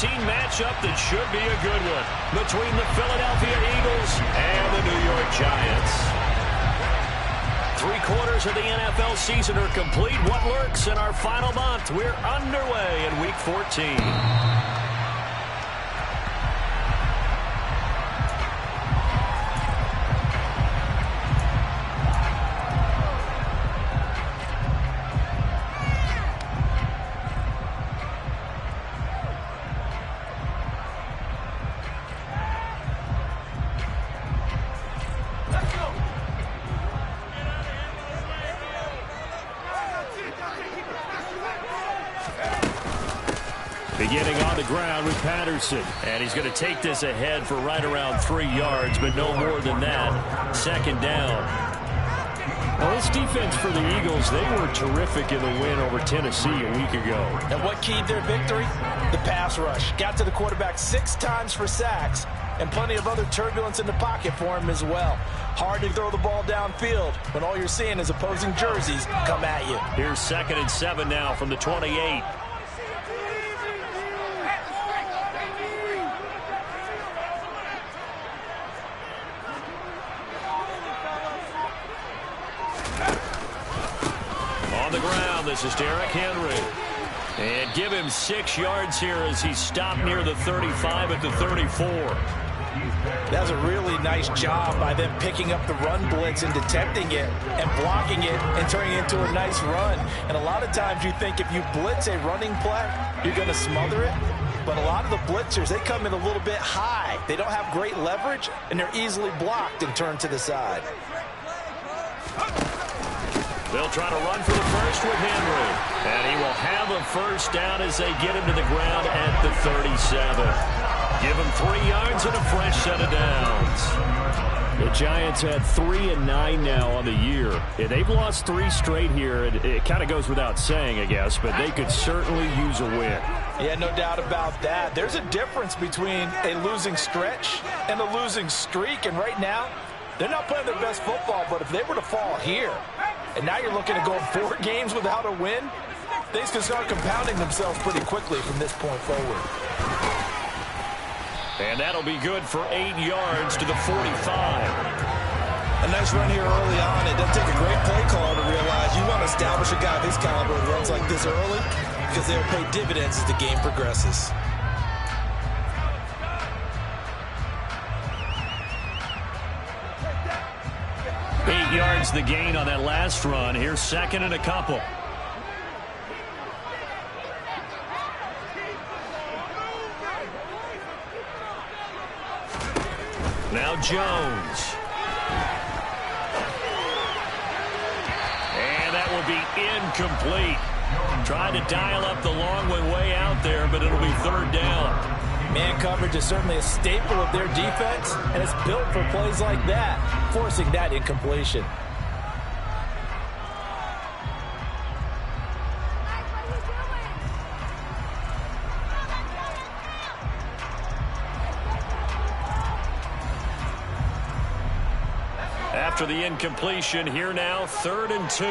matchup that should be a good one between the Philadelphia Eagles and the New York Giants. 3/4 of the NFL season are complete. What lurks in our final month? We're underway in Week 14. Beginning on the ground with Patterson. And he's going to take this ahead for right around 3 yards, but no more than that. 2nd down. Well, this defense for the Eagles, they were terrific in the win over Tennessee a week ago. And what keyed their victory? The pass rush. Got to the quarterback 6 times for sacks, and plenty of other turbulence in the pocket for him as well. Hard to throw the ball downfield when all you're seeing is opposing jerseys come at you. Here's 2nd and 7 now from the 28. On the ground, this is Derrick Henry. And give him 6 yards here as he stopped near the 35 at the 34. That was a really nice job by them picking up the run blitz and detecting it and blocking it and turning it into a nice run. And a lot of times you think if you blitz a running play, you're going to smother it. But a lot of the blitzers, they come in a little bit high. They don't have great leverage, and they're easily blocked and turned to the side. They'll try to run for the first with Henry. And he will have a first down as they get him to the ground at the 37. Give him 3 yards and a fresh set of downs. The Giants had 3-9 now on the year. Yeah, they've lost 3 straight here. It kind of goes without saying, I guess, but they could certainly use a win. Yeah, no doubt about that. There's a difference between a losing stretch and a losing streak. And right now, they're not playing their best football, but if they were to fall here, and now you're looking at going 4 games without a win, things can start compounding themselves pretty quickly from this point forward. And that'll be good for 8 yards to the 45. A nice run here early on. It doesn't take a great play caller to realize you want to establish a guy of his caliber who runs like this early because they'll pay dividends as the game progresses. Yards the gain on that last run. Here's 2nd and a couple. Now Jones. And that will be incomplete. Trying to dial up the long way out there, but it'll be 3rd down. Man coverage is certainly a staple of their defense, and it's built for plays like that, forcing that incompletion. After the incompletion, here now, 3rd and 2.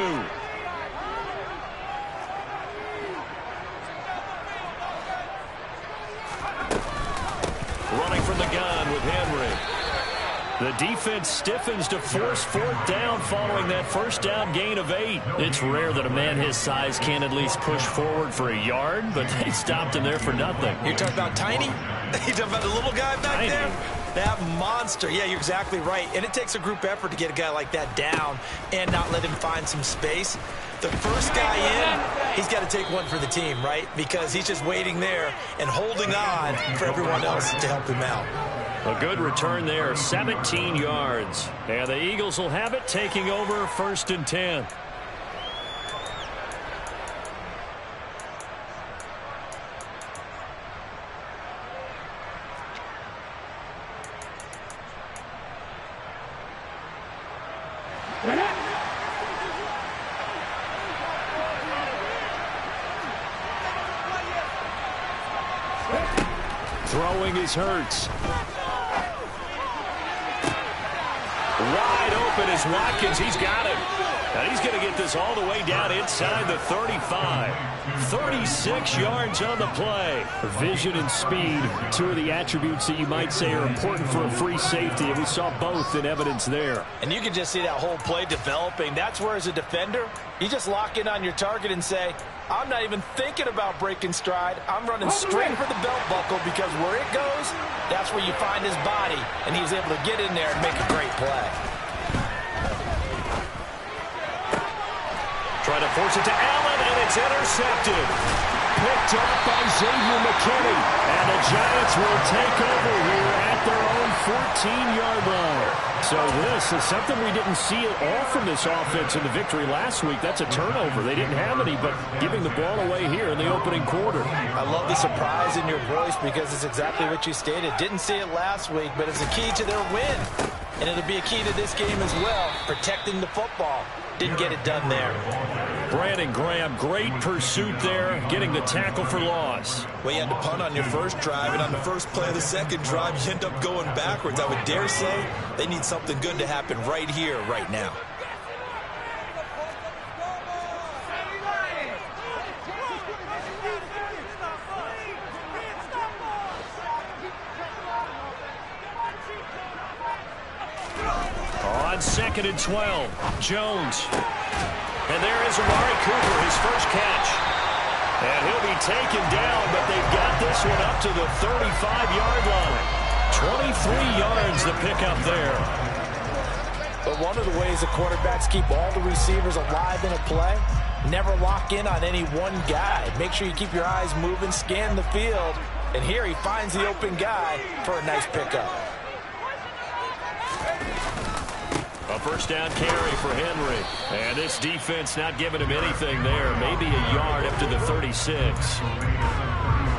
Running from the gun with Henry. The defense stiffens to force 4th down following that first down gain of 8. It's rare that a man his size can at least push forward for a yard, but they stopped him there for nothing. You're talking about Tiny? You're talking about the little guy back there? That monster. Yeah, you're exactly right. And it takes a group effort to get a guy like that down and not let him find some space. The first guy in, he's got to take one for the team, right? Because he's just waiting there and holding on for everyone else to help him out. A good return there, 17 yards. And the Eagles will have it, taking over 1st and 10. Throwing is Hurts. wide open is Watkins. He's got him. And he's going to get this all the way down inside the 35. 36 yards on the play. Vision and speed, two of the attributes that you might say are important for a free safety, and we saw both in evidence there. And you can just see that whole play developing. That's where, as a defender, you just lock in on your target and say, I'm not even thinking about breaking stride. I'm running straight for the belt buckle, because where it goes, that's where you find his body. And he was able to get in there and make a great play. Trying to force it to Allen, and it's intercepted. Picked up by Xavier McKinney. And the Giants will take over here at their own 14-yard line. So this is something we didn't see at all from this offense in the victory last week. That's a turnover. They didn't have any, but giving the ball away here in the opening quarter. I love the surprise in your voice, because it's exactly what you stated. Didn't see it last week, but it's a key to their win. And it'll be a key to this game as well, protecting the football. Didn't get it done there. Brandon Graham, great pursuit there, getting the tackle for loss. Well, you had to punt on your first drive, and on the first play of the second drive, you end up going backwards. I would dare say they need something good to happen right here, right now. On 2nd and 12, Jones. And there is Amari Cooper, his first catch. And he'll be taken down, but they've got this one up to the 35-yard line. 23 yards the pickup there. But one of the ways the quarterbacks keep all the receivers alive in a play, never lock in on any one guy. Make sure you keep your eyes moving, scan the field. And here he finds the open guy for a nice pickup. A first down carry for Henry. And this defense not giving him anything there. Maybe a yard up to the 36.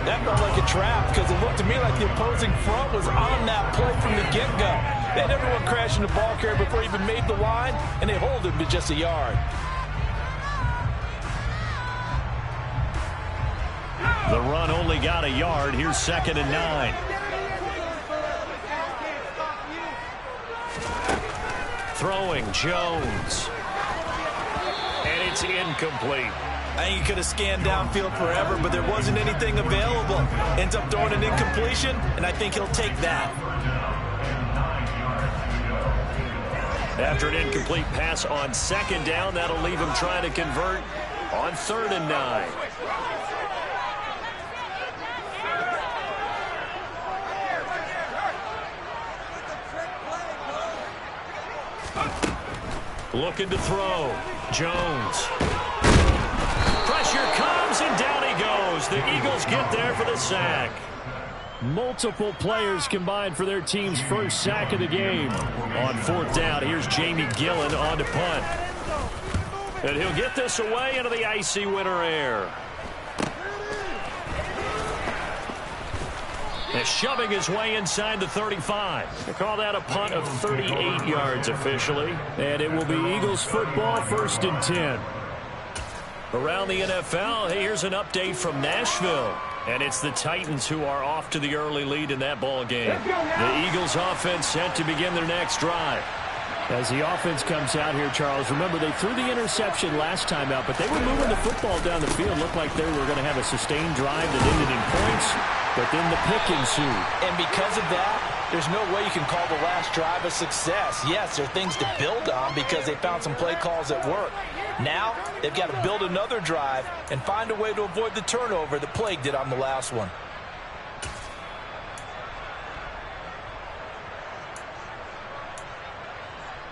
That felt like a trap, because it looked to me like the opposing front was on that play from the get-go. They had everyone crashing the ball carrier before he even made the line, and they hold him to just a yard. The run only got a yard. Here's 2nd and 9. Throwing Jones. And it's incomplete. I think he could have scanned downfield forever, but there wasn't anything available. Ends up throwing an incompletion, and I think he'll take that. After an incomplete pass on 2nd down, that'll leave him trying to convert on 3rd and 9. Looking to throw. Jones. Pressure comes, and down he goes. The Eagles get there for the sack. Multiple players combined for their team's first sack of the game. On 4th down, here's Jamie Gillen on to punt. And he'll get this away into the icy winter air. And shoving his way inside the 35. They call that a punt of 38 yards officially. And it will be Eagles football, 1st and 10. Around the NFL, hey, here's an update from Nashville. And it's the Titans who are off to the early lead in that ball game. The Eagles offense set to begin their next drive. As the offense comes out here, Charles, remember they threw the interception last time out, but they were moving the football down the field. Looked like they were going to have a sustained drive that ended in points, but then the pick ensued. And because of that, there's no way you can call the last drive a success. Yes, there are things to build on because they found some play calls that work. Now, they've got to build another drive and find a way to avoid the turnover that plagued it on the last one.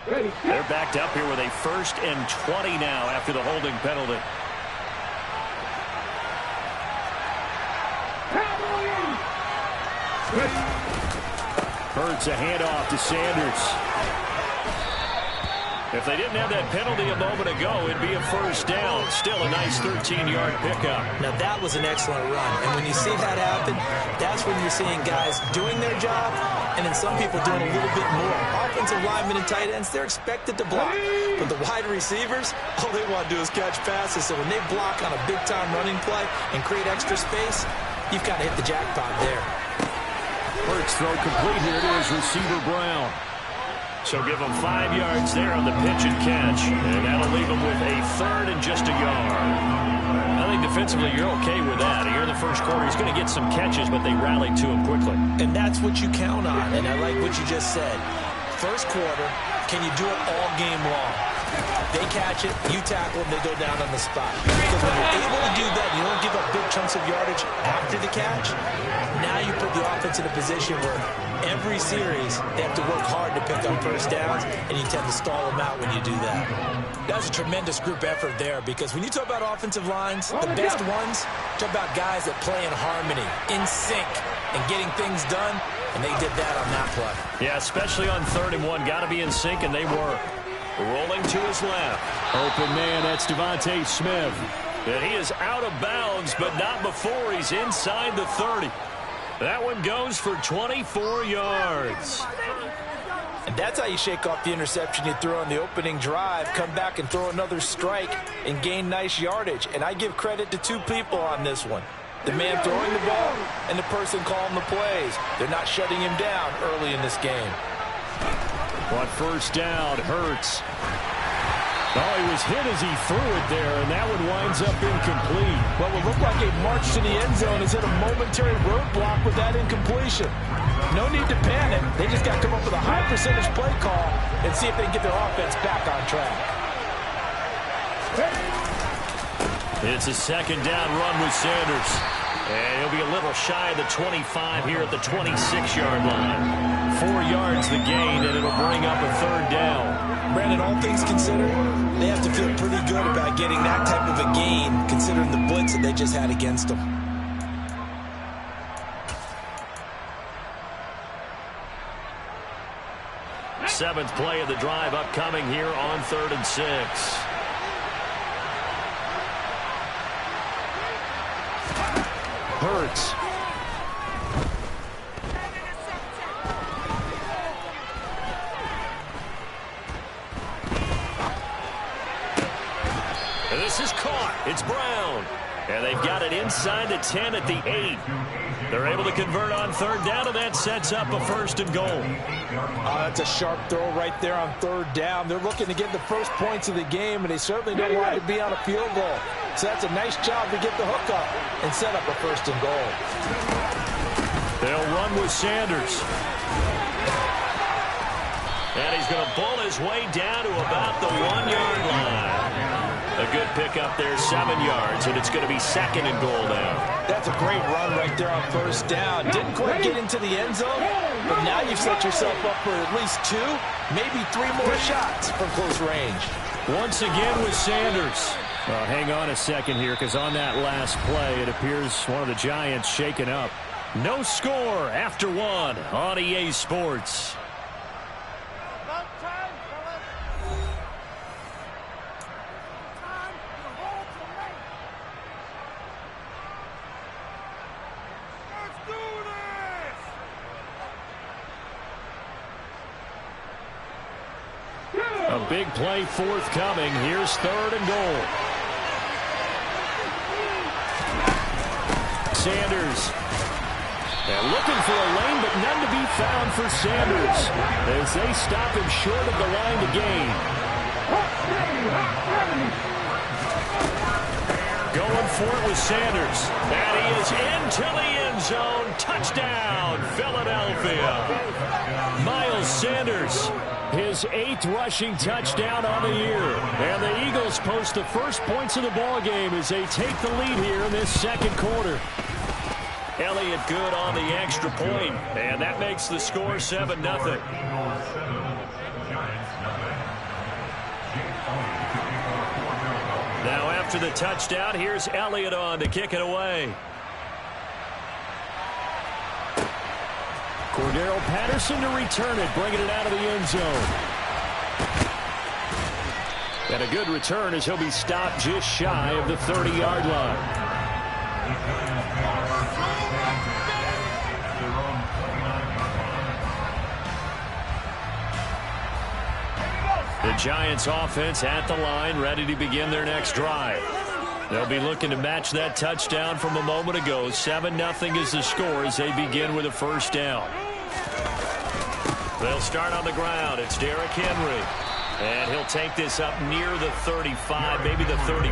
They're backed up here with a 1st and 20 now after the holding penalty. Hurts a handoff to Sanders. If they didn't have that penalty a moment ago, it'd be a first down. Still a nice 13-yard pickup. Now, that was an excellent run. And when you see that happen, that's when you're seeing guys doing their job and then some people doing a little bit more. Offensive linemen and tight ends, they're expected to block. But the wide receivers, all they want to do is catch passes. So when they block on a big-time running play and create extra space, you've got to hit the jackpot there. Hurts throw complete. Here it is, receiver Brown. So give them 5 yards there on the pitch and catch. And that'll leave them with a 3rd and just a yard. I think defensively you're okay with that. Here in the first quarter, he's going to get some catches, but they rallied to him quickly. And that's what you count on. And I like what you just said. First quarter, can you do it all game long? They catch it, you tackle them, they go down on the spot. Because when you're able to do that, you don't give up big chunks of yardage after the catch. Now you put the offense in a position where every series they have to work hard to pick up first downs, and you tend to stall them out when you do that. That's a tremendous group effort there, because when you talk about offensive lines, the best ones, talk about guys that play in harmony, in sync, and getting things done, and they did that on that play. Yeah, especially on 3rd and 1. Got to be in sync, and they were. Rolling to his left. Open man, that's Devontae Smith. And he is out of bounds, but not before he's inside the 30. That one goes for 24 yards. And that's how you shake off the interception you threw on the opening drive, come back and throw another strike and gain nice yardage. And I give credit to 2 people on this one. The man throwing the ball and the person calling the plays. They're not shutting him down early in this game. On first down, Hurts. Oh, he was hit as he threw it there, and that one winds up incomplete. Well, it looked like a march to the end zone has hit a momentary roadblock with that incompletion. No need to panic. They just got to come up with a high percentage play call and see if they can get their offense back on track. It's a 2nd down run with Sanders. And he'll be a little shy of the 25 here at the 26-yard line. 4 yards the gain, and it'll bring up a 3rd down. Brandon, all things considered, they have to feel pretty good about getting that type of a gain, considering the blitz that they just had against them. Seventh play of the drive upcoming here on 3rd and 6. Hurts. And this is caught. It's Brown. And they've got it inside the 10 at the 8. They're able to convert on 3rd down, and that sets up a 1st and goal. That's a sharp throw right there on 3rd down. They're looking to get the first points of the game, and they certainly don't want to be on a field goal. So that's a nice job to get the hook up and set up a 1st and goal. They'll run with Sanders. And he's going to bull his way down to about the 1-yard line. A good pickup there, 7 yards, and it's going to be 2nd and goal now. That's a great run right there on 1st down. Didn't quite get into the end zone, but now you've set yourself up for at least 2, maybe 3 more shots from close range. Once again with Sanders. Well, hang on a second here, because on that last play, it appears one of the Giants shaken up. No score after 1 on EA Sports. A big play forthcoming. Here's 3rd and goal. Sanders. And looking for a lane, but none to be found for Sanders as they stop him short of the line to gain. Going for it with Sanders. And he is into the end zone. Touchdown, Philadelphia. Miles Sanders. His 8th rushing touchdown on the year. And the Eagles post the first points of the ball game as they take the lead here in this 2nd quarter. Elliott good on the extra point, and that makes the score 7-0. Now after the touchdown, here's Elliott on to kick it away. Cordero Patterson to return it, bringing it out of the end zone. And a good return as he'll be stopped just shy of the 30-yard line. The Giants offense at the line, ready to begin their next drive. They'll be looking to match that touchdown from a moment ago. 7-0 is the score as they begin with a 1st down. They'll start on the ground. It's Derrick Henry. And he'll take this up near the 35, maybe the 34.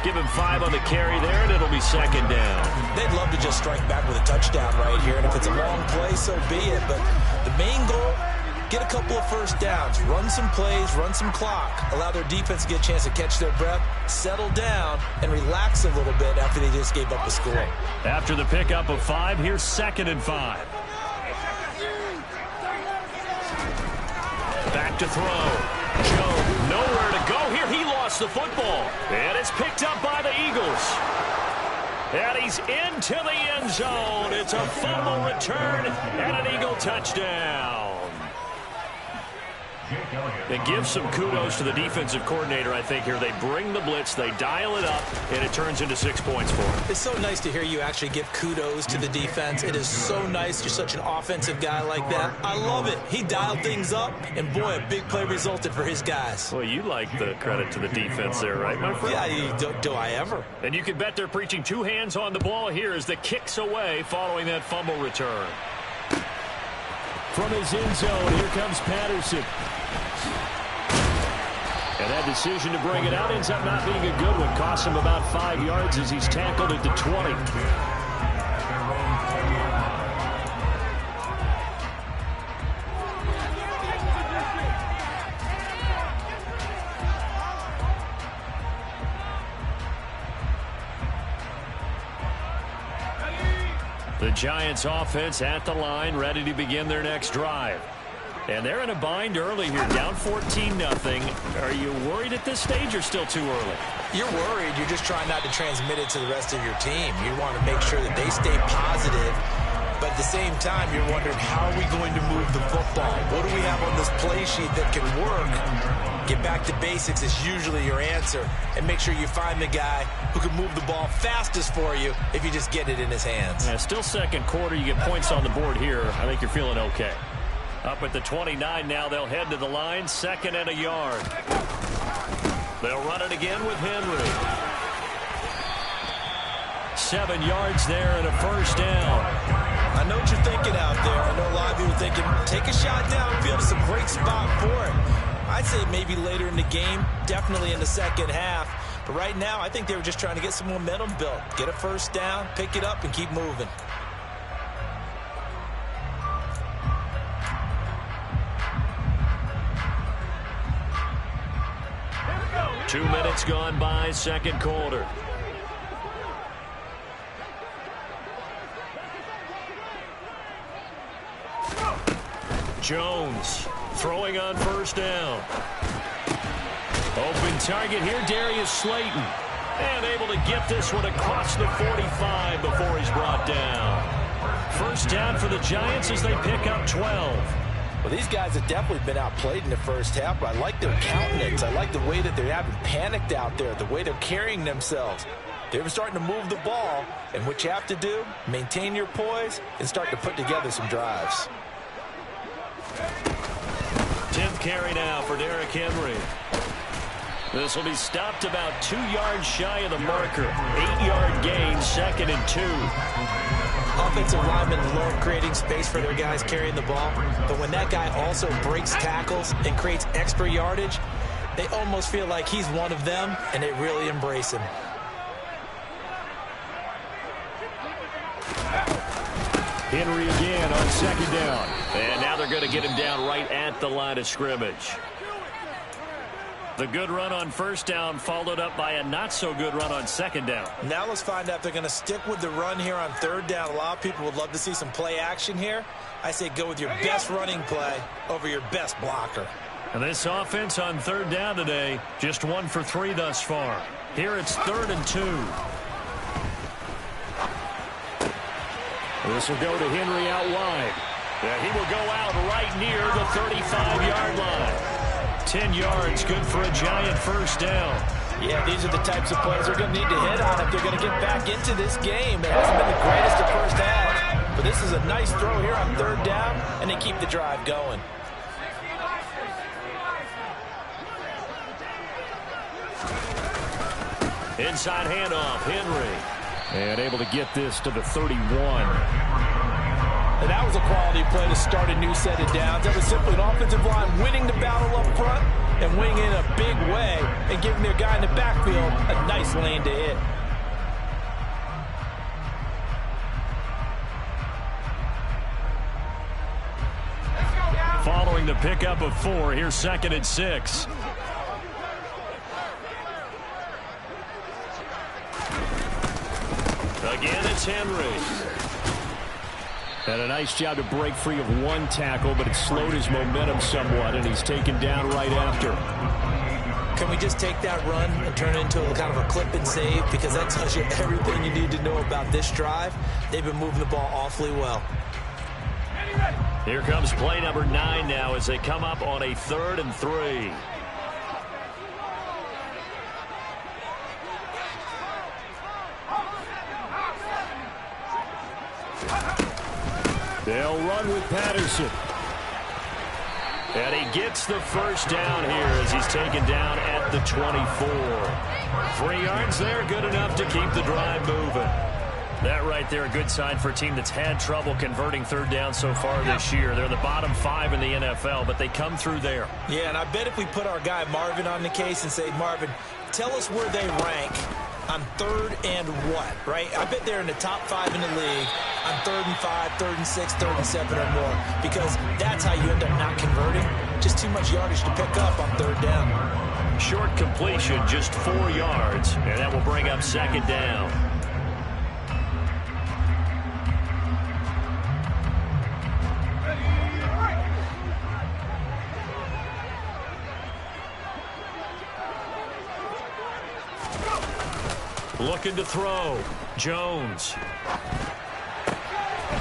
Give him 5 on the carry there, and it'll be second down. They'd love to just strike back with a touchdown right here, and if it's a long play, so be it. But the main goal, get a couple of first downs, run some plays, run some clock, allow their defense to get a chance to catch their breath, settle down, and relax a little bit after they just gave up a score. After the pickup of 5, here's 2nd and 5. Back to throw. Joe, nowhere to go here. He lost the football. And it's picked up by the Eagles. And he's into the end zone. It's a fumble return and an Eagle touchdown. It gives some kudos to the defensive coordinator, I think, here. They bring the blitz, they dial it up, and it turns into 6 points for them. It's so nice to hear you actually give kudos to the defense. It is so nice. You're such an offensive guy like that. I love it. He dialed things up, and boy, a big play resulted for his guys. Well, you like the credit to the defense there, right, my friend? Yeah, do I ever? And you can bet they're preaching 2 hands on the ball here as the kick's away following that fumble return. From his end zone, here comes Patterson. And that decision to bring it out ends up not being a good one. Costs him about 5 yards as he's tackled at the 20. The Giants offense at the line, ready to begin their next drive. And they're in a bind early here, down 14-0. Are you worried at this stage or still too early? You're worried. You're just trying not to transmit it to the rest of your team. You want to make sure that they stay positive. But at the same time, you're wondering, how are we going to move the football? What do we have on this play sheet that can work? Get back to basics is usually your answer. And make sure you find the guy who can move the ball fastest for you if you just get it in his hands. Yeah, still second quarter. You get points on the board here. I think you're feeling okay. Up at the 29 now, they'll head to the line, 2nd and a yard. They'll run it again with Henry. 7 yards there and a first down. I know what you're thinking out there. I know a lot of you are thinking, take a shot downfield. It's a great spot for it. I'd say maybe later in the game, definitely in the second half. But right now, I think they were just trying to get some momentum built. Get a first down, pick it up, and keep moving. Two minutes gone by, second quarter. Jones throwing on first down. Open target here, Darius Slayton. And able to get this one across the 45 before he's brought down. First down for the Giants as they pick up 12. Well, these guys have definitely been outplayed in the first half, but I like their countenance. I like the way that they're having panicked out there, the way they're carrying themselves. They're starting to move the ball, and what you have to do, maintain your poise and start to put together some drives. 10th carry now for Derrick Henry. This will be stopped about 2 yards shy of the marker. 8-yard gain, 2nd and 2. Offensive linemen love creating space for their guys carrying the ball, but when that guy also breaks tackles and creates extra yardage, they almost feel like he's one of them, and they really embrace him. Henry again on second down. And now they're going to get him down right at the line of scrimmage. The good run on first down followed up by a not-so-good run on second down. Now let's find out if they're going to stick with the run here on third down. A lot of people would love to see some play action here. I say go with your best running play over your best blocker. And this offense on third down today, just 1 for 3 thus far. Here it's 3rd and 2. This will go to Henry out wide. Yeah, he will go out right near the 35-yard line. 10 yards, good for a Giant first down. Yeah, these are the types of plays they're going to need to hit on if they're going to get back into this game. It hasn't been the greatest at first half, but this is a nice throw here on third down, and they keep the drive going. Inside handoff, Henry. And able to get this to the 31. And that was a quality play to start a new set of downs. That was simply an offensive line winning the battle up front and winning in a big way and giving their guy in the backfield a nice lane to hit. Following the pickup of 4, here's 2nd and 6. Again, it's Henry. And a nice job to break free of one tackle, but it slowed his momentum somewhat, and he's taken down right after. Can we just take that run and turn it into a kind of a clip and save? Because that tells you everything you need to know about this drive. They've been moving the ball awfully well. Here comes play number 9 now as they come up on a 3rd and 3. They'll run with Patterson. And he gets the first down here as he's taken down at the 24. 3 yards there, good enough to keep the drive moving. That right there, a good sign for a team that's had trouble converting 3rd down so far this year. They're the bottom 5 in the NFL, but they come through there. Yeah, and I bet if we put our guy Marvin on the case and say, Marvin, tell us where they rank on 3rd and what, right? I bet they're in the top 5 in the league on 3rd and 5, 3rd and 6, 3rd and 7 or more, because that's how you end up not converting. Just too much yardage to pick up on 3rd down. Short completion, just 4 yards, and that will bring up 2nd down. Looking to throw. Jones.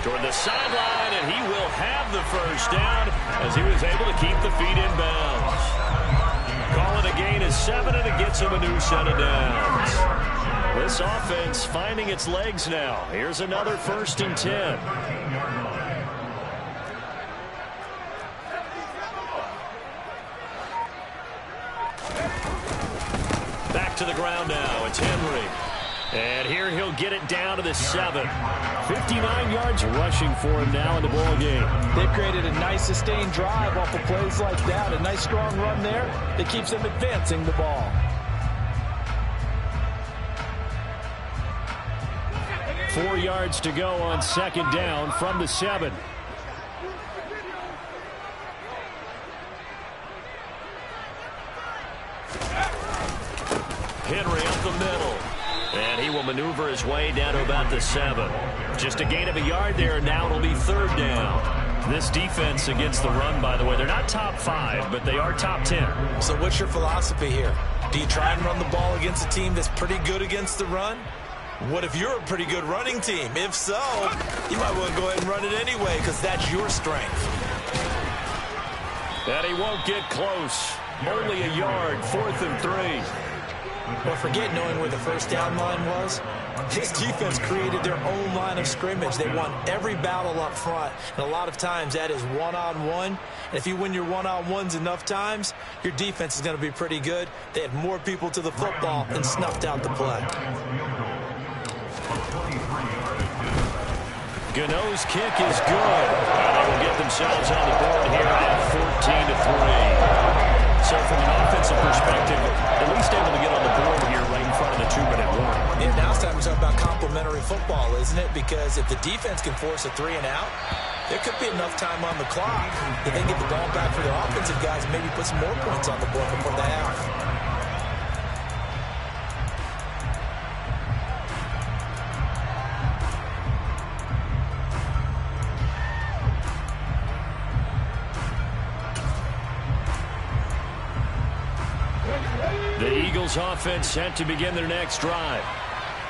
Toward the sideline, and he will have the first down as he was able to keep the feet in bounds. Calling a gain of 7, and it gets him a new set of downs. This offense finding its legs now. Here's another 1st and 10. Back to the ground now. It's Henry. And here he'll get it down to the 7. 59 yards rushing for him now in the ball game. They've created a nice sustained drive off of plays like that. A nice strong run there that keeps them advancing the ball. 4 yards to go on 2nd down from the 7. Henry up the middle. And he will maneuver his way down to about the 7. Just a gain of a yard there, and now it'll be 3rd down. This defense against the run, by the way, they're not top 5, but they are top 10. So what's your philosophy here? Do you try and run the ball against a team that's pretty good against the run? What if you're a pretty good running team? If so, you might want to go ahead and run it anyway because that's your strength. And he won't get close. Only a yard, 4th and 3. But forget knowing where the first down line was. This defense created their own line of scrimmage. They won every battle up front. And a lot of times that is one-on-one. And if you win your one-on-ones enough times, your defense is going to be pretty good. They had more people to the football and snuffed out the play. Gano's kick is good. They will get themselves on the board here at 14-3. So from an offensive perspective, at least able to get on the board here right in front of the 2-minute warning. Yeah, now it's time to talk about complementary football, isn't it? Because if the defense can force a 3 and out, there could be enough time on the clock that they get the ball back for their offensive guys and maybe put some more points on the board before the half. The Eagles offense set to begin their next drive.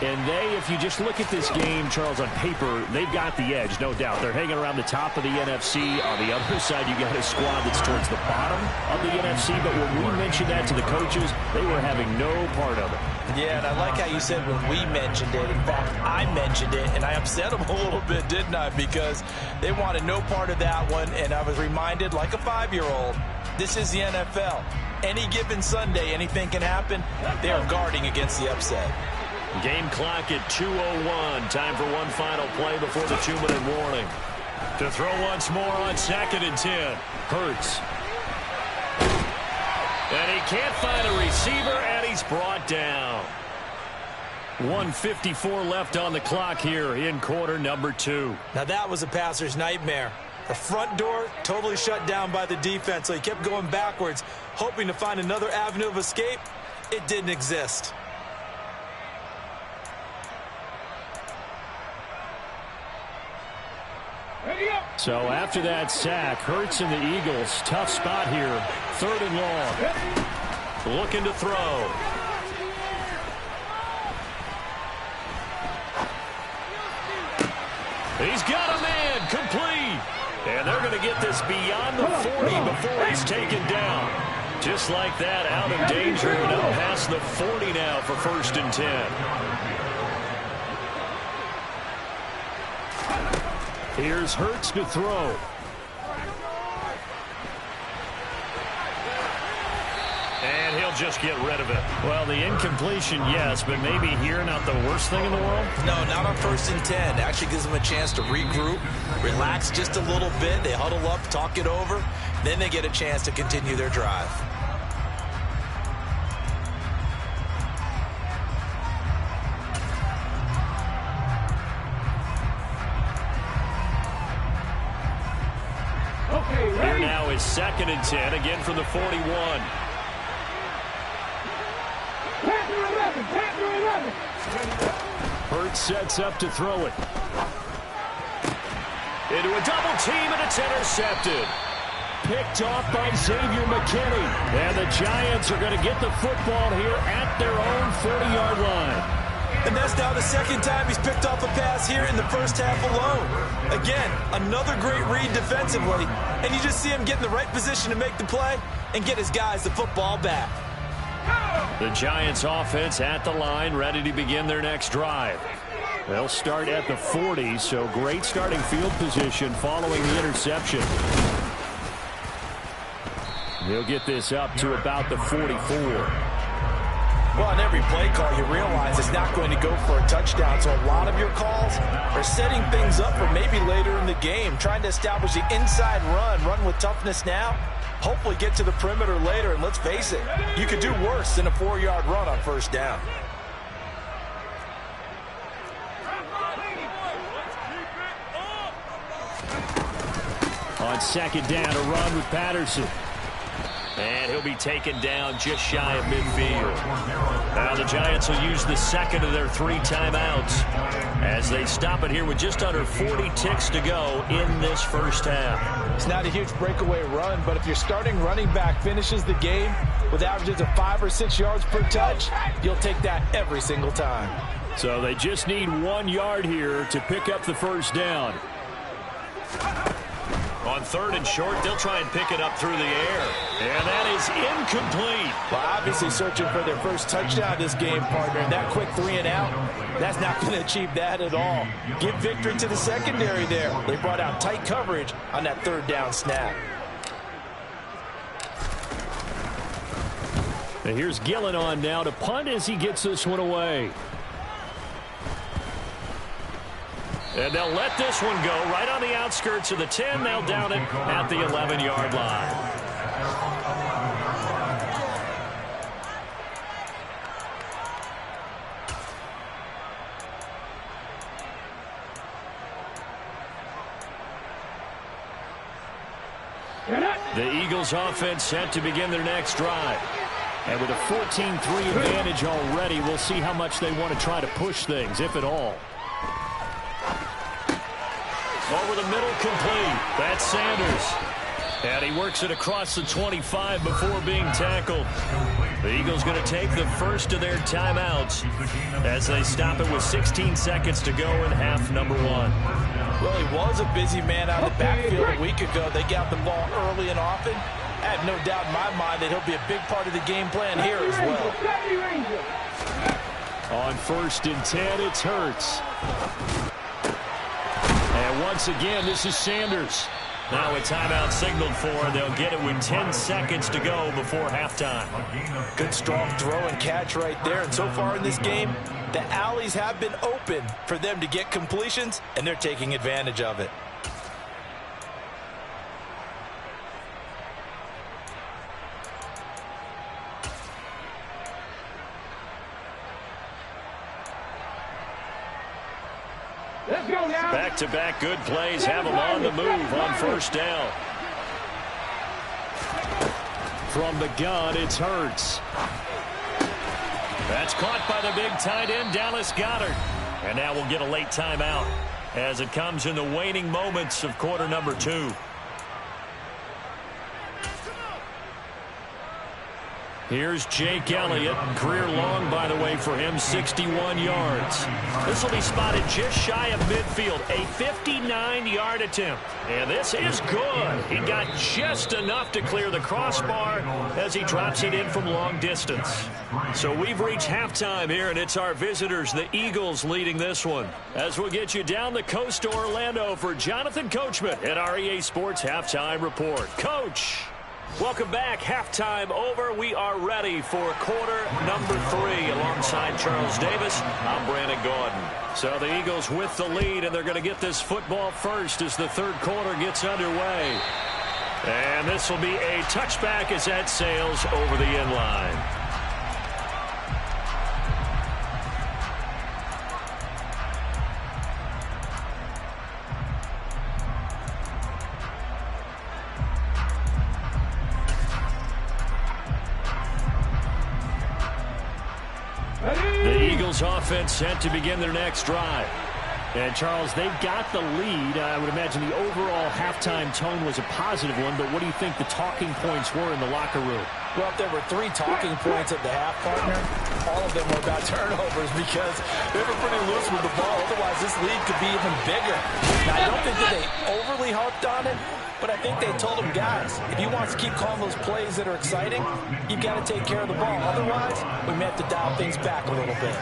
And they, if you just look at this game, Charles, on paper, they've got the edge, no doubt. They're hanging around the top of the NFC. On the other side, you got a squad that's towards the bottom of the NFC. But when we mentioned that to the coaches, they were having no part of it. Yeah, and I like how you said when we mentioned it. In fact, I mentioned it, and I upset them a little bit, didn't I? Because they wanted no part of that one, and I was reminded, like a 5-year-old, this is the NFL. Any given Sunday, anything can happen. They are guarding against the upset. Game clock at 2:01. Time for one final play before the 2-minute warning. To throw once more on 2nd and 10. Hurts. And he can't find a receiver, and he's brought down. 1:54 left on the clock here in quarter number 2. Now that was a passer's nightmare. The front door totally shut down by the defense, so he kept going backwards, hoping to find another avenue of escape. It didn't exist. So after that sack, Hurts and the Eagles, tough spot here. 3rd and long. Looking to throw. He's got a man, complete. And they're going to get this beyond the 40 before he's taken down. Just like that, out of danger and up past the 40 now for 1st and 10. Here's Hurts to throw. And he'll just get rid of it. Well, the incompletion, yes, but maybe here not the worst thing in the world? No, not on 1st and 10. Actually gives them a chance to regroup, relax just a little bit. They huddle up, talk it over. Then they get a chance to continue their drive. Here now is 2nd and 10, again from the 41. Hurts sets up to throw it. Into a double team, and it's intercepted. Picked off by Xavier McKinney. And the Giants are going to get the football here at their own 40-yard line. And that's now the 2nd time he's picked off a pass here in the first half alone. Again, another great read defensively. And you just see him get in the right position to make the play and get his guys the football back. The Giants offense at the line, ready to begin their next drive. They'll start at the 40, so great starting field position following the interception. He'll get this up to about the 44. Well, on every play call, you realize it's not going to go for a touchdown. So a lot of your calls are setting things up for maybe later in the game, trying to establish the inside run with toughness now, hopefully get to the perimeter later. And let's face it, you could do worse than a 4-yard run on 1st down. On 2nd down, a run with Patterson. And he'll be taken down just shy of midfield. Now the Giants will use the 2nd of their 3 timeouts as they stop it here with just under 40 ticks to go in this first half. It's not a huge breakaway run, but if your starting running back finishes the game with averages of 5 or 6 yards per touch, you'll take that every single time. So they just need 1 yard here to pick up the first down. On 3rd and short, they'll try and pick it up through the air. And that is incomplete. Well, obviously searching for their first touchdown this game, partner. And that quick 3 and out, that's not going to achieve that at all. Give victory to the secondary there. They brought out tight coverage on that 3rd down snap. And here's Gillen on now to punt as he gets this one away. And they'll let this one go right on the outskirts of the 10. They'll down it at the 11-yard line. The Eagles offense set to begin their next drive. And with a 14-3 advantage already, we'll see how much they want to try to push things, if at all. Over the middle, complete. That's Sanders. And he works it across the 25 before being tackled. The Eagles going to take the first of their timeouts as they stop it with 16 seconds to go in half number 1. Well, he was a busy man out of the backfield a week ago. They got the ball early and often. I have no doubt in my mind that he'll be a big part of the game plan here as well. On 1st and 10, it's Hurts. And once again, this is Sanders. Now a timeout signaled for. They'll get it with 10 seconds to go before halftime. Good strong throw and catch right there. And so far in this game, the alleys have been open for them to get completions, and they're taking advantage of it. Back-to-back good plays have them on the move on first down. From the gun, it's Hurts. That's caught by the big tight end, Dallas Goedert. And now we'll get a late timeout as it comes in the waning moments of quarter number 2. Here's Jake Elliott. Career long, by the way, for him, 61 yards. This will be spotted just shy of midfield, a 59-yard attempt. And this is good. He got just enough to clear the crossbar as he drops it in from long distance. So we've reached halftime here, and it's our visitors, the Eagles, leading this one. As we'll get you down the coast to Orlando for Jonathan Coachman at our EA Sports Halftime Report. Coach! Welcome back. Halftime over. We are ready for quarter number 3. Alongside Charles Davis, I'm Brandon Gaudin. So the Eagles with the lead, and they're going to get this football first as the third quarter gets underway. And this will be a touchback as that sails over the end line. Offense set to begin their next drive. And, Charles, they've got the lead. I would imagine the overall halftime tone was a positive one, but what do you think the talking points were in the locker room? Well, if there were 3 talking points at the half, partner, all of them were about turnovers because they were pretty loose with the ball. Otherwise, this lead could be even bigger. Now, I don't think that they overly harped on it, but I think they told them, guys, if you want to keep calling those plays that are exciting, you've got to take care of the ball. Otherwise, we may have to dial things back a little bit.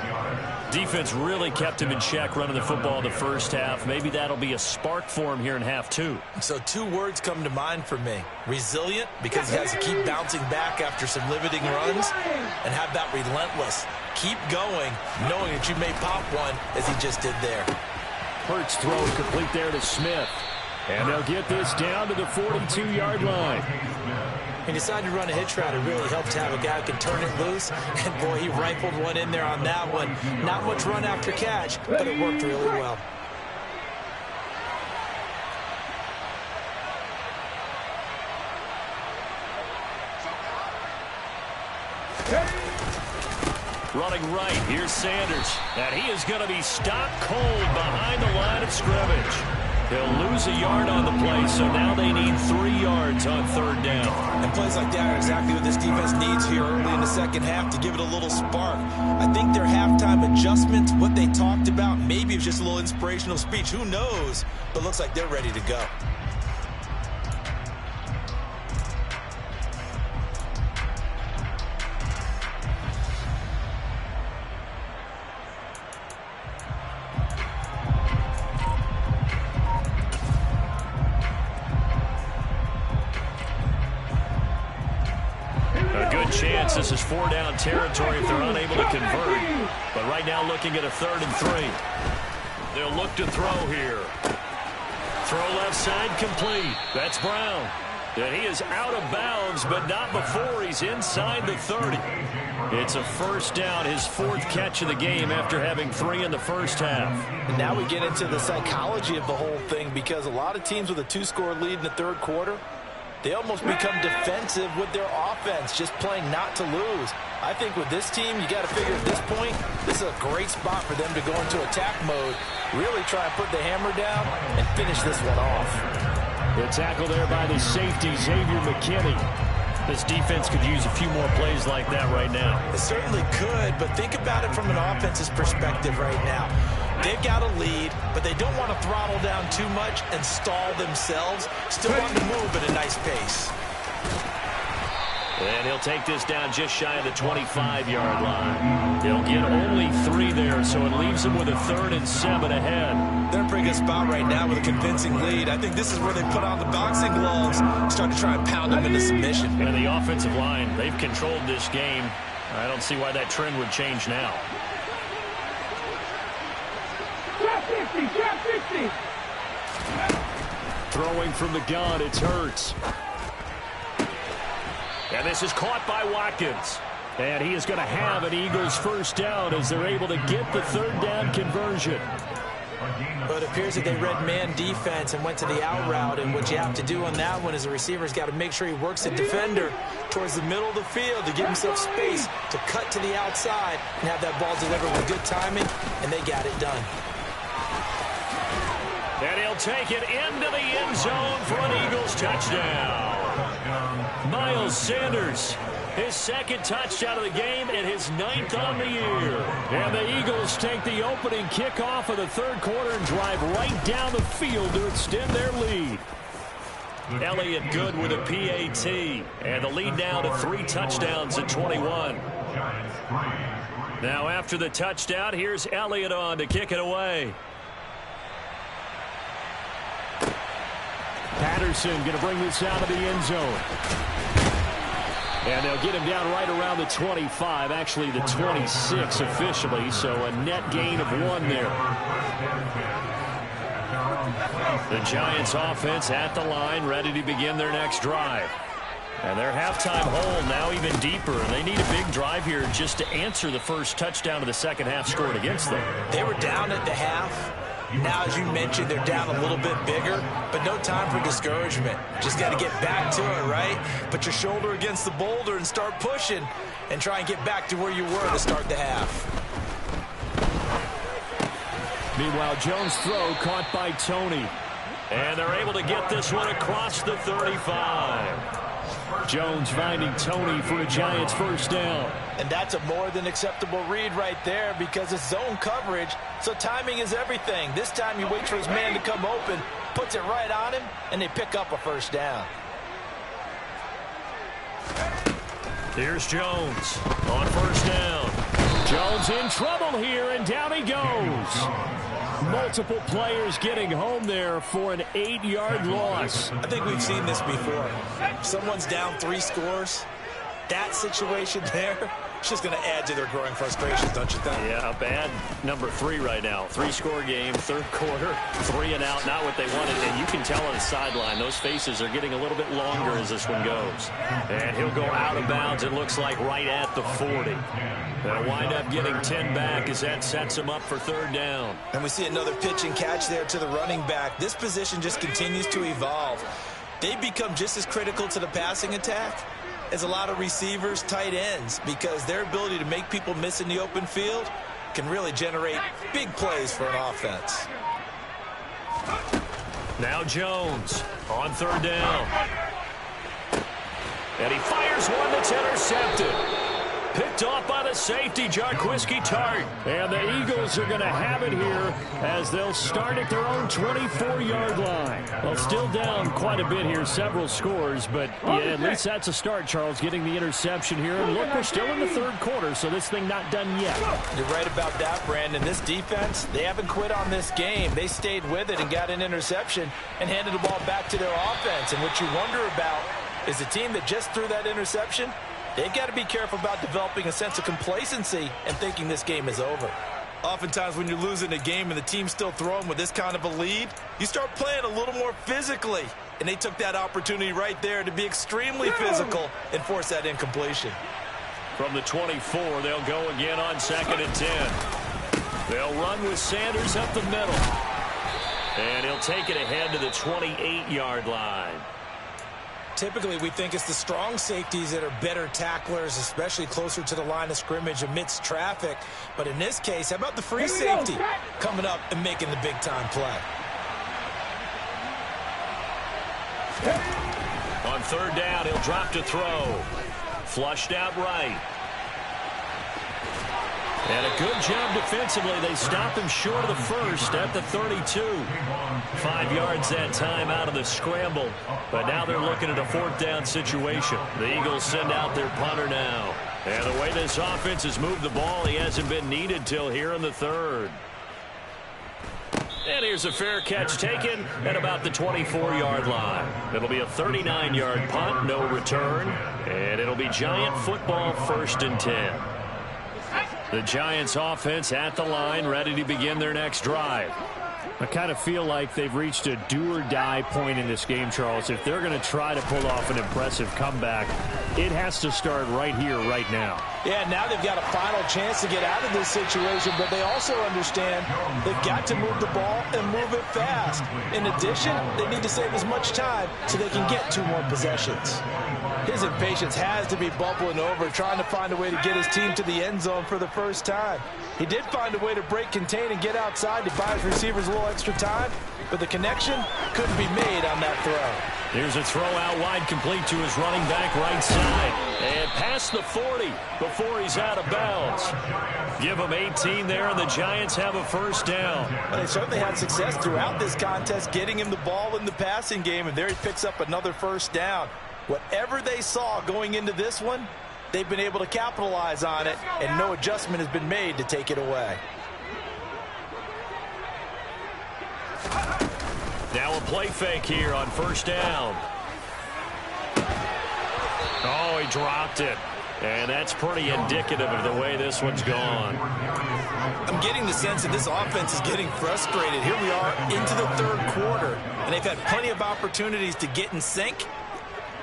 Defense really kept him in check running the football in the first half. Maybe that'll be a spark for him here in half 2. So 2 words come to mind for me. Resilient, because he has to keep bouncing back after some limiting runs, and have that relentless. Keep going, knowing that you may pop one, as he just did there. Hurts throw complete there to Smith. And they'll get this down to the 42-yard line. He decided to run a hitch route. It really helped to have a guy who can turn it loose. And, boy, he rifled one in there on that one. Not much run after catch, but it worked really well. Running right, here's Sanders. And he is going to be stopped cold behind the line of scrimmage. He'll lose a yard on the play, so now they need 3 yards on third down. And plays like that are exactly what this defense needs here early in the second half to give it a little spark. I think their halftime adjustments, what they talked about, maybe it was just a little inspirational speech. Who knows? But looks like they're ready to go. Chance this is 4-down territory if they're unable to convert. But right now looking at a 3rd and 3. They'll look to throw here. Throw left side complete. That's Brown. And he is out of bounds, but not before he's inside the 30. It's a first down, his 4th catch of the game after having 3 in the first half. And now we get into the psychology of the whole thing, because a lot of teams with a 2-score lead in the third quarter, they almost become defensive with their offense, just playing not to lose. I think with this team, you got to figure at this point, this is a great spot for them to go into attack mode, really try and put the hammer down and finish this one off. The tackle there by the safety, Xavier McKinney. This defense could use a few more plays like that right now. It certainly could, but think about it from an offense's perspective right now. They've got a lead, but they don't want to throttle down too much and stall themselves. Still want to move at a nice pace. And he'll take this down just shy of the 25-yard line. He'll get only 3 there, so it leaves him with a 3rd and 7 ahead. They're in a pretty good spot right now with a convincing lead. I think this is where they put on the boxing gloves, start to try and pound them into submission. And the offensive line, they've controlled this game. I don't see why that trend would change now. Throwing from the gun, it's Hurts. And this is caught by Watkins. And he is going to have an Eagles first down as they're able to get the 3rd down conversion. But it appears that they read man defense and went to the out route. And what you have to do on that one is the receiver's got to make sure he works the defender towards the middle of the field to give himself space to cut to the outside and have that ball delivered with good timing, and they got it done. And he'll take it into the end zone for an Eagles touchdown. Miles Sanders, his second touchdown of the game and his 9th on the year. And the Eagles take the opening kickoff of the third quarter and drive right down the field to extend their lead. Elliott Good with a PAT. And the lead now to 3 touchdowns at 21. Now after the touchdown, here's Elliott on to kick it away. Patterson going to bring this out of the end zone. And they'll get him down right around the 25, actually the 26 officially, so a net gain of 1 there. The Giants offense at the line, ready to begin their next drive. And their halftime hole now even deeper, and they need a big drive here just to answer the first touchdown of the second half scored against them. They were down at the half. Now, as you mentioned, they're down a little bit bigger, but no time for discouragement. Just got to get back to it, right? Put your shoulder against the boulder and start pushing and try and get back to where you were to start the half. Meanwhile, Jones' throw caught by Tony. And they're able to get this one across the 35. Jones finding Tony for a Giants first down. And that's a more than acceptable read right there because it's zone coverage, so timing is everything. This time you wait for his man to come open, puts it right on him, and they pick up a first down. Here's Jones on first down. Jones in trouble here, and down he goes. Multiple players getting home there for an 8-yard loss. I think we've seen this before. Someone's down 3 scores. That situation there, it's just going to add to their growing frustrations, don't you think? Yeah, bad number 3 right now. 3-score game, third quarter, 3 and out, not what they wanted. And you can tell on the sideline, those faces are getting a little bit longer as this one goes. And he'll go out of bounds, it looks like, right at the 40. They'll wind up getting 10 back as that sets him up for third down. And we see another pitch and catch there to the running back. This position just continues to evolve. They've become just as critical to the passing attack as a lot of receivers, tight ends, because their ability to make people miss in the open field can really generate big plays for an offense. Now Jones on third down. And he fires one that's intercepted. Picked off by the safety, Jarquiski Tart. And the Eagles are going to have it here as they'll start at their own 24-yard line. Well, still down quite a bit here, several scores, but yeah, at least that's a start, Charles, getting the interception here. And look, we're still in the third quarter, so this thing not done yet. You're right about that, Brandon. This defense, they haven't quit on this game. They stayed with it and got an interception and handed the ball back to their offense. And what you wonder about is the team that just threw that interception, they've got to be careful about developing a sense of complacency and thinking this game is over. Oftentimes when you're losing a game and the team's still throwing with this kind of a lead, you start playing a little more physically. And they took that opportunity right there to be extremely physical and force that incompletion. From the 24, they'll go again on 2nd and 10. They'll run with Sanders up the middle. And he'll take it ahead to the 28-yard line. Typically, we think it's the strong safeties that are better tacklers, especially closer to the line of scrimmage amidst traffic. But in this case, how about the free safety coming up and making the big-time play? On third down, he'll drop to throw. Flushed out right. And a good job defensively. They stop him short of the first at the 32. 5 yards that time out of the scramble. But now they're looking at a 4th down situation. The Eagles send out their punter now. And the way this offense has moved the ball, he hasn't been needed till here in the 3rd. And here's a fair catch taken at about the 24-yard line. It'll be a 39-yard punt, no return. And it'll be Giant football, 1st and 10. The Giants offense at the line, ready to begin their next drive. I kind of feel like they've reached a do-or-die point in this game, Charles. If they're going to try to pull off an impressive comeback, it has to start right here, right now. Yeah, now they've got a final chance to get out of this situation, but they also understand they've got to move the ball and move it fast. In addition, they need to save as much time so they can get 2 more possessions. His impatience has to be bubbling over, trying to find a way to get his team to the end zone for the first time. He did find a way to break contain and get outside to buy his receivers a little extra time, but the connection couldn't be made on that throw. Here's a throw out wide, complete to his running back right side. And past the 40 before he's out of bounds. Give him 18 there, and the Giants have a first down. Well, they certainly had success throughout this contest, getting him the ball in the passing game, and there he picks up another first down. Whatever they saw going into this one, they've been able to capitalize on it, and no adjustment has been made to take it away. Now a play fake here on first down. Oh, he dropped it. And that's pretty indicative of the way this one's gone. I'm getting the sense that this offense is getting frustrated. Here we are into the third quarter, and they've had plenty of opportunities to get in sync.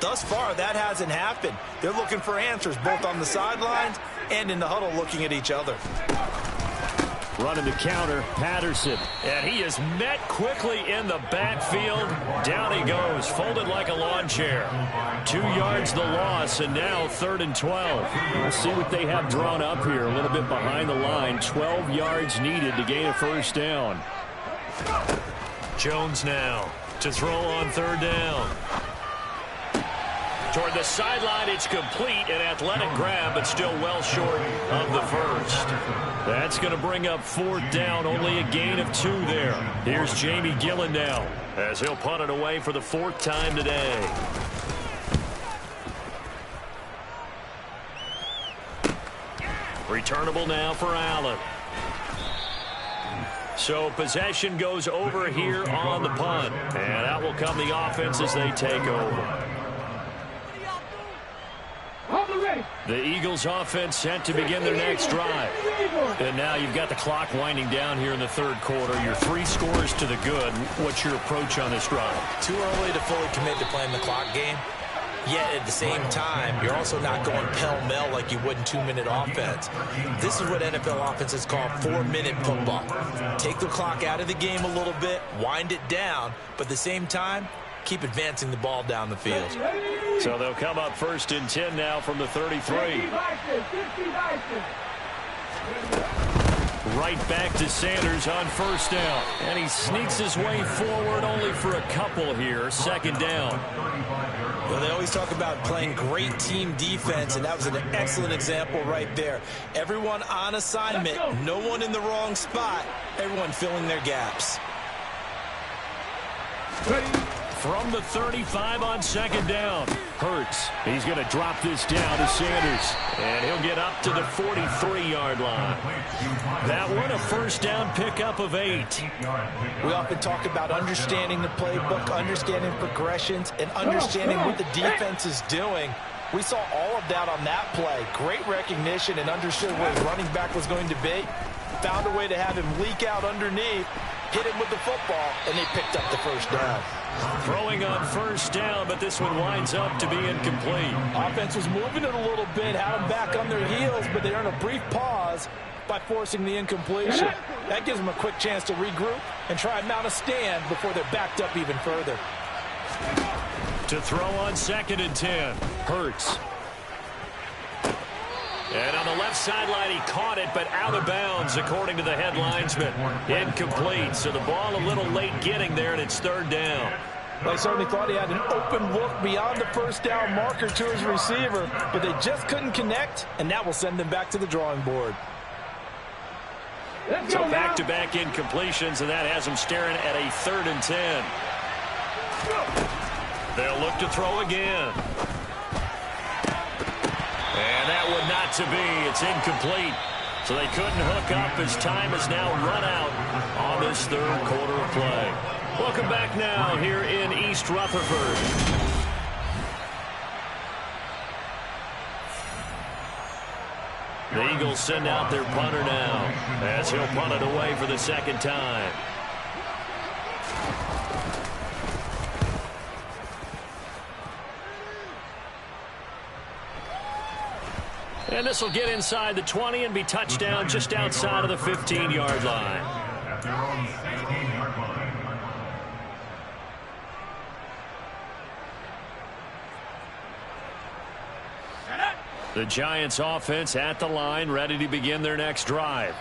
Thus far, that hasn't happened. They're looking for answers both on the sidelines and in the huddle looking at each other. Running the counter, Patterson. And he is met quickly in the backfield. Down he goes, folded like a lawn chair. 2 yards the loss, and now 3rd and 12. Let's see what they have drawn up here. A little bit behind the line. 12 yards needed to gain a first down. Jones now to throw on 3rd down. Toward the sideline, it's complete, an athletic grab, but still well short of the first. That's going to bring up 4th down, only a gain of 2 there. Here's Jamie Gillen now, as he'll punt it away for the 4th time today. Returnable now for Allen. So possession goes over here on the punt, and out will come the offense as they take over. The Eagles offense set to begin their next drive. And now you've got the clock winding down here in the 3rd quarter. Your 3 scores to the good. What's your approach on this drive? Too early to fully commit to playing the clock game. Yet at the same time, you're also not going pell-mell like you would in 2-minute offense. This is what NFL offenses call 4-minute football. Take the clock out of the game a little bit, wind it down, but at the same time, keep advancing the ball down the field. So they'll come up 1st and 10 now from the 33. Right back to Sanders on 1st down. And he sneaks his way forward only for a couple here. 2nd down. Well, they always talk about playing great team defense, and that was an excellent example right there. Everyone on assignment, no one in the wrong spot, everyone filling their gaps. From the 35 on 2nd down. Hurts. He's going to drop this down to Sanders. And he'll get up to the 43-yard line. That one a 1st down pickup of 8. We often talk about understanding the playbook, understanding progressions, and understanding what the defense is doing. We saw all of that on that play. Great recognition and understood where his running back was going to be. Found a way to have him leak out underneath, hit him with the football, and they picked up the 1st down. Throwing on 1st down, but this one winds up to be incomplete. Offense was moving it a little bit, had them back on their heels, but they earned a brief pause by forcing the incompletion. That gives them a quick chance to regroup and try and mount a stand before they're backed up even further. To throw on 2nd and 10. Hurts. And on the left sideline, he caught it, but out of bounds, according to the head linesman. Incomplete, so the ball a little late getting there, and it's 3rd down. Well, I certainly thought he had an open look beyond the 1st down marker to his receiver, but they just couldn't connect, and that will send them back to the drawing board. So back-to-back incompletions, and that has them staring at a 3rd and 10. They'll look to throw again. And that would not to be. It's incomplete. So they couldn't hook up as time has now run out on this 3rd quarter of play. Welcome back now here in East Rutherford. The Eagles send out their punter now as he'll punt it away for the 2nd time. And this will get inside the 20 and be touchdown just outside of the 15-yard line. The Giants offense at the line, ready to begin their next drive.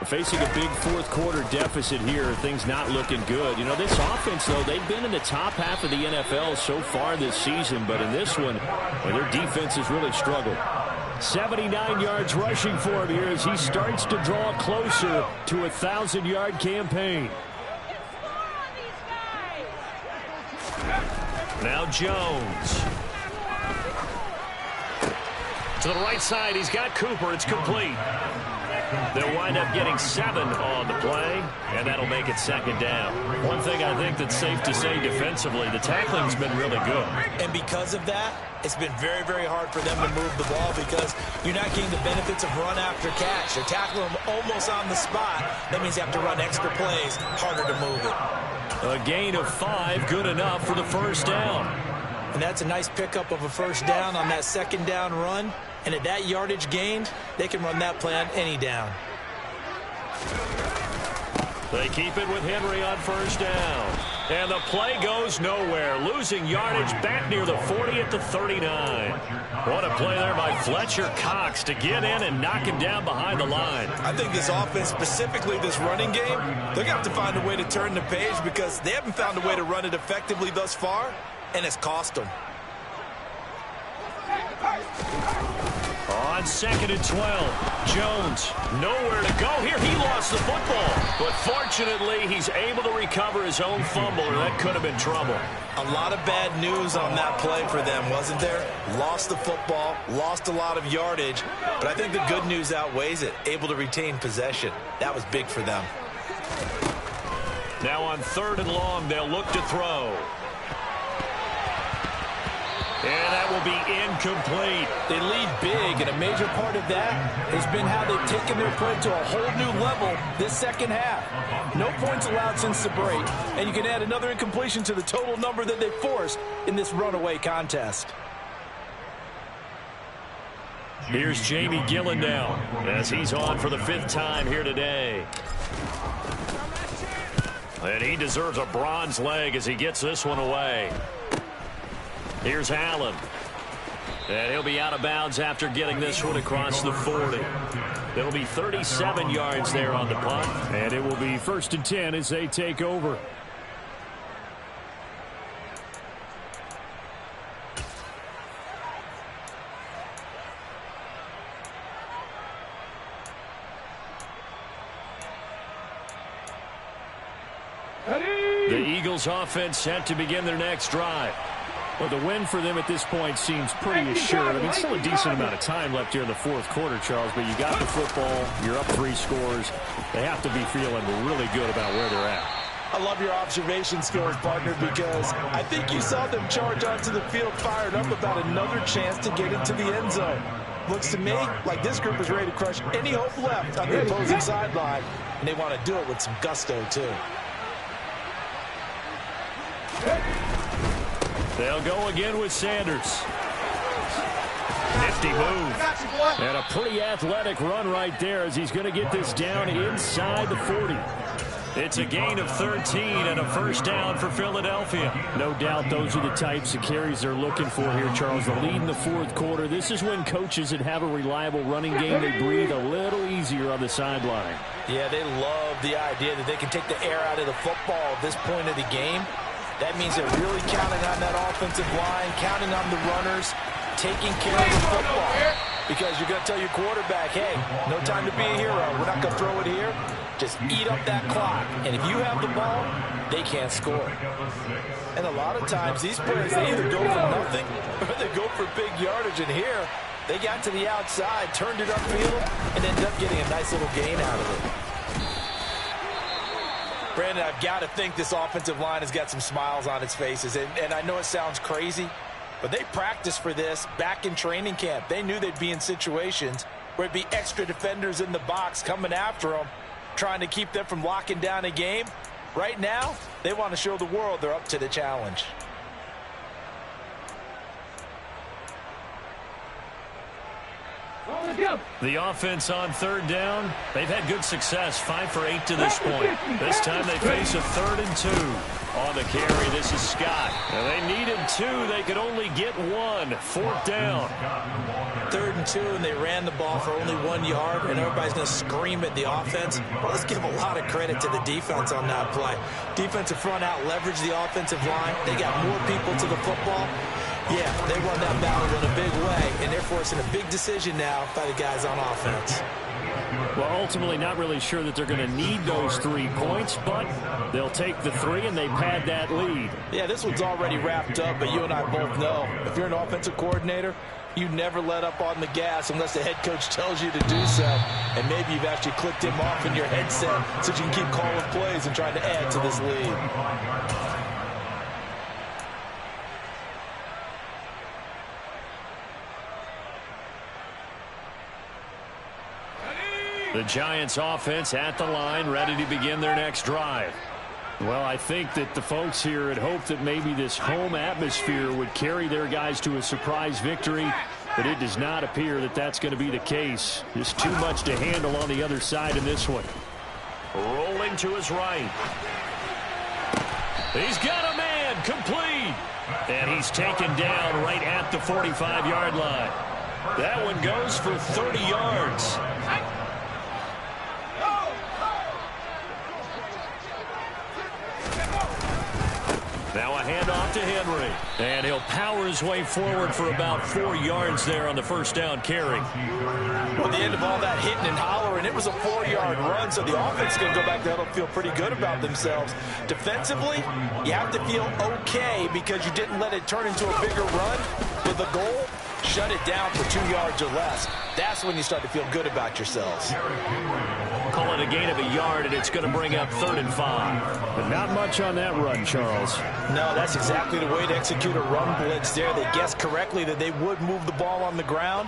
We're facing a big fourth-quarter deficit here. Things not looking good. You know, this offense, though, they've been in the top half of the NFL so far this season, but in this one, well, their defense has really struggled. 79 yards rushing for him here as he starts to draw closer to a 1,000-yard campaign. Now Jones. To the right side, he's got Cooper. It's complete. They'll wind up getting 7 on the play, and that'll make it second down. One thing I think that's safe to say defensively, the tackling's been really good. And because of that, it's been very, very hard for them to move the ball because you're not getting the benefits of run after catch. They're tackling them almost on the spot. That means you have to run extra plays, harder to move it. A gain of 5, good enough for the first down. And that's a nice pickup of a first down on that second down run. And at that yardage gained, they can run that play on any down. They keep it with Henry on first down. And the play goes nowhere. Losing yardage back near the 40 at the 39. What a play there by Fletcher Cox to get in and knock him down behind the line. I think this offense, specifically this running game, they're going to have to find a way to turn the page because they haven't found a way to run it effectively thus far, and it's cost them. On 2nd and 12, Jones nowhere to go here. He lost the football, but fortunately he's able to recover his own fumble, or that could have been trouble. A lot of bad news on that play for them, wasn't there? Lost the football, lost a lot of yardage, but I think the good news outweighs it. Able to retain possession. That was big for them. Now on 3rd and long, they'll look to throw. And that will be incomplete. They lead big, and a major part of that has been how they've taken their play to a whole new level this second half. No points allowed since the break, and you can add another incompletion to the total number that they forced in this runaway contest. Here's Jamie Gillen now as he's on for the 5th time here today. And he deserves a bronze leg as he gets this one away. Here's Allen. And he'll be out of bounds after getting this one across the 40. It'll be 37 yards there on the punt. And it will be 1st and 10 as they take over. The Eagles offense set to begin their next drive. Well, the win for them at this point seems pretty assured. I mean, still a decent amount of time left here in the 4th quarter, Charles, but you got the football, you're up 3 scores. They have to be feeling really good about where they're at. I love your observation skills, partner, because I think you saw them charge onto the field fired up about another chance to get into the end zone. Looks to me like this group is ready to crush any hope left on the opposing sideline, and they want to do it with some gusto, too. They'll go again with Sanders. Nifty move. And a pretty athletic run right there as he's going to get this down inside the 40. It's a gain of 13 and a first down for Philadelphia. No doubt those are the types of carries they're looking for here, Charles. The lead in the 4th quarter. This is when coaches that have a reliable running game, they breathe a little easier on the sideline. Yeah, they love the idea that they can take the air out of the football at this point of the game. That means they're really counting on that offensive line, counting on the runners, taking care of the football. Because you're going to tell your quarterback, hey, no time to be a hero. We're not going to throw it here. Just eat up that clock. And if you have the ball, they can't score. And a lot of times, these players, they either go for nothing or they go for big yardage. And here, they got to the outside, turned it upfield, and ended up getting a nice little gain out of it. Brandon, I've got to think this offensive line has got some smiles on its faces. And I know it sounds crazy, but they practiced for this back in training camp. They knew they'd be in situations where it'd be extra defenders in the box coming after them, trying to keep them from locking down a game. Right now, they want to show the world they're up to the challenge. The offense on third down, they've had good success, 5 for 8 to this point. This time they face a 3rd and 2. On the carry, this is Scott. And they needed 2. They could only get 1. 4th down. 3rd and 2, and they ran the ball for only 1 yard, and everybody's going to scream at the offense. Well, let's give a lot of credit to the defense on that play. Defensive front out leveraged the offensive line. They got more people to the football. Yeah, they won that battle in a big way, and they're forcing a big decision now by the guys on offense. Well, ultimately not really sure that they're going to need those 3 points, but they'll take the 3 and they pad that lead. Yeah, this one's already wrapped up, but you and I both know if you're an offensive coordinator, you never let up on the gas unless the head coach tells you to do so. And maybe you've actually clicked him off in your headset so you can keep calling plays and trying to add to this lead. The Giants offense at the line, ready to begin their next drive. Well, I think that the folks here had hoped that maybe this home atmosphere would carry their guys to a surprise victory, but it does not appear that that's going to be the case. Just too much to handle on the other side in this one. Rolling to his right. He's got a man, complete. And he's taken down right at the 45-yard line. That one goes for 30 yards. Now a handoff to Henry. And he'll power his way forward for about 4 yards there on the first down carry. Well, at the end of all that hitting and hollering, it was a 4-yard run, so the offense is going to go back there and feel pretty good about themselves. Defensively, you have to feel okay because you didn't let it turn into a bigger run. With the goal, shut it down for 2 yards or less. That's when you start to feel good about yourselves. Call it a gain of a yard, and it's going to bring up 3rd and 5. But not much on that run, Charles. No, that's exactly the way to execute a run blitz there. They guessed correctly that they would move the ball on the ground,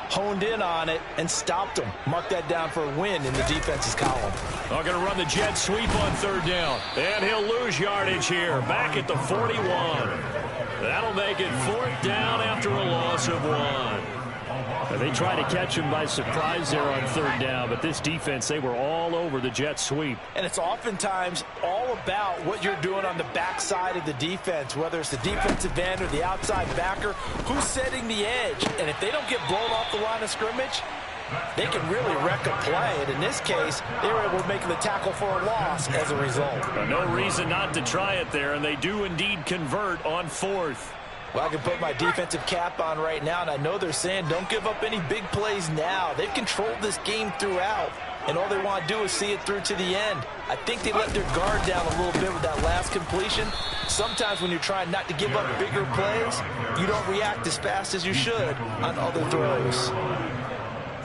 honed in on it, and stopped them. Mark that down for a win in the defense's column. They're going to run the jet sweep on 3rd down. And he'll lose yardage here, back at the 41. That'll make it 4th down after a loss of 1. They try to catch him by surprise there on 3rd down, but this defense, they were all over the jet sweep. And it's oftentimes all about what you're doing on the backside of the defense, whether it's the defensive end or the outside backer, who's setting the edge. And if they don't get blown off the line of scrimmage, they can really wreck a play. And in this case, they were able to make the tackle for a loss as a result. No reason not to try it there, and they do indeed convert on 4th. Well, I can put my defensive cap on right now, and I know they're saying don't give up any big plays now. They've controlled this game throughout, and all they want to do is see it through to the end. I think they let their guard down a little bit with that last completion. Sometimes when you're trying not to give up bigger plays, you don't react as fast as you should on other throws.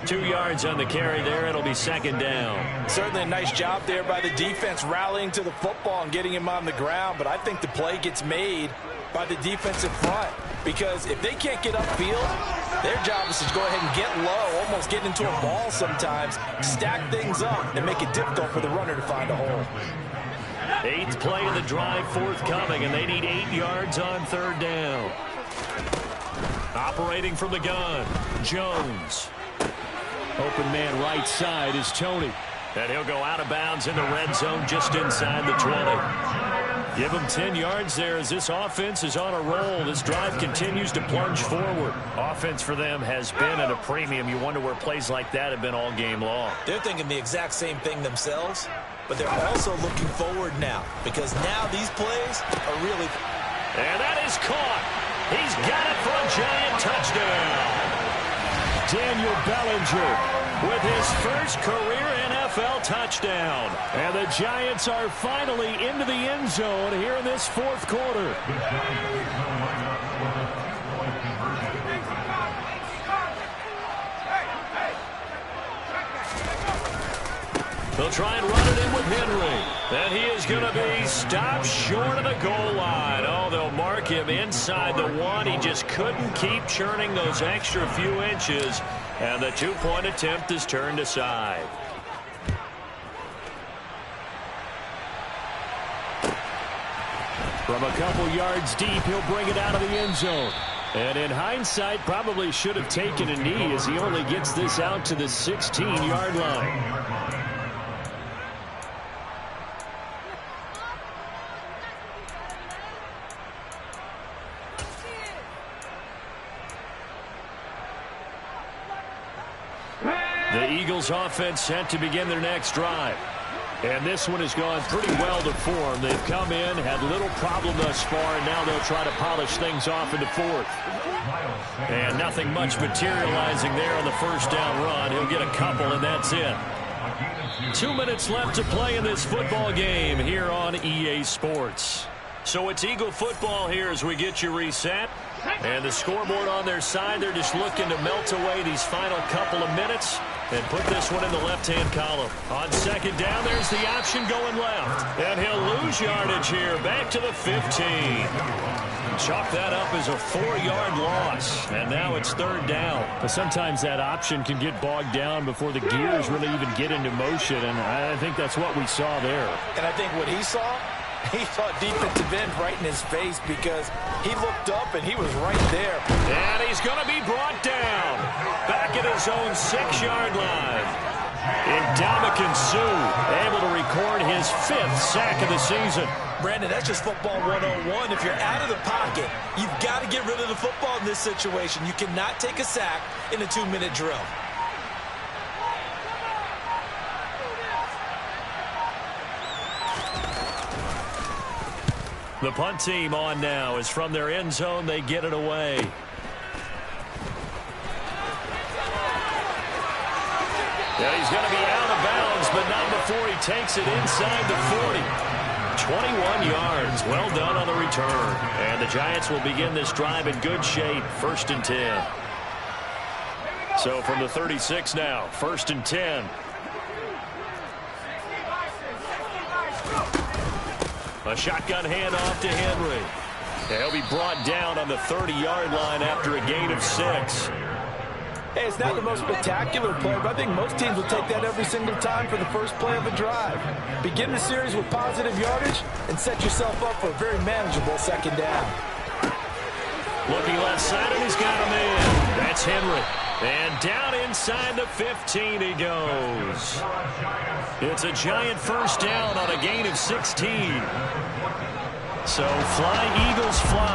2 yards on the carry there. It'll be 2nd down. Certainly a nice job there by the defense rallying to the football and getting him on the ground, but I think the play gets made by the defensive front, because if they can't get upfield, their job is to go ahead and get low, almost get into a ball sometimes, stack things up, and make it difficult for the runner to find a hole. 8th play of the drive forthcoming, and they need 8 yards on 3rd down. Operating from the gun, Jones. Open man right side is Tony. And he'll go out of bounds in the red zone just inside the 20. Give him 10 yards there as this offense is on a roll. This drive continues to plunge forward. Offense for them has been at a premium. You wonder where plays like that have been all game long. They're thinking the exact same thing themselves, but they're also looking forward now, because now these plays are really... And that is caught. He's got it for a giant touchdown. Daniel Bellinger with his first career NFL touchdown. And the Giants are finally into the end zone here in this 4th quarter. They'll try and run it in with Henry. And he is going to be stopped short of the goal line. Oh, they'll mark him inside the 1. He just couldn't keep churning those extra few inches. And the 2-point attempt is turned aside. From a couple yards deep, he'll bring it out of the end zone. And in hindsight, probably should have taken a knee as he only gets this out to the 16-yard line. The Eagles offense set to begin their next drive. And this one has gone pretty well to form. They've come in, had little problem thus far, and now they'll try to polish things off into fourth. And nothing much materializing there on the first down run. He'll get a couple, and that's it. 2 minutes left to play in this football game here on EA Sports. So it's Eagle football here as we get you reset. And the scoreboard on their side, they're just looking to melt away these final couple of minutes and put this one in the left-hand column. On second down, there's the option going left. And he'll lose yardage here, back to the 15. Chalk that up as a 4-yard loss. And now it's third down. But sometimes that option can get bogged down before the gears really even get into motion. And I think that's what we saw there. And I think what he saw defensive end right in his face because he looked up and he was right there. And he's going to be brought down back at his own 6-yard line. Ndamukong Suh able to record his 5th sack of the season. Brandon, that's just football 101. If you're out of the pocket, you've got to get rid of the football in this situation. You cannot take a sack in a 2-minute drill. The punt team on now is from their end zone. They get it away. Yeah, he's going to be out of bounds, but not before he takes it inside the 40. 21 yards. Well done on the return. And the Giants will begin this drive in good shape. 1st and 10. So from the 36 now, 1st and 10. A shotgun handoff to Henry. He'll be brought down on the 30-yard line after a gain of 6. Hey, it's not the most spectacular play, but I think most teams will take that every single time for the first play of a drive. Begin the series with positive yardage and set yourself up for a very manageable second down. Looking left side, and he's got him in. That's Henry. And down inside the 15 he goes. It's a Giant first down on a gain of 16. So fly, Eagles, fly.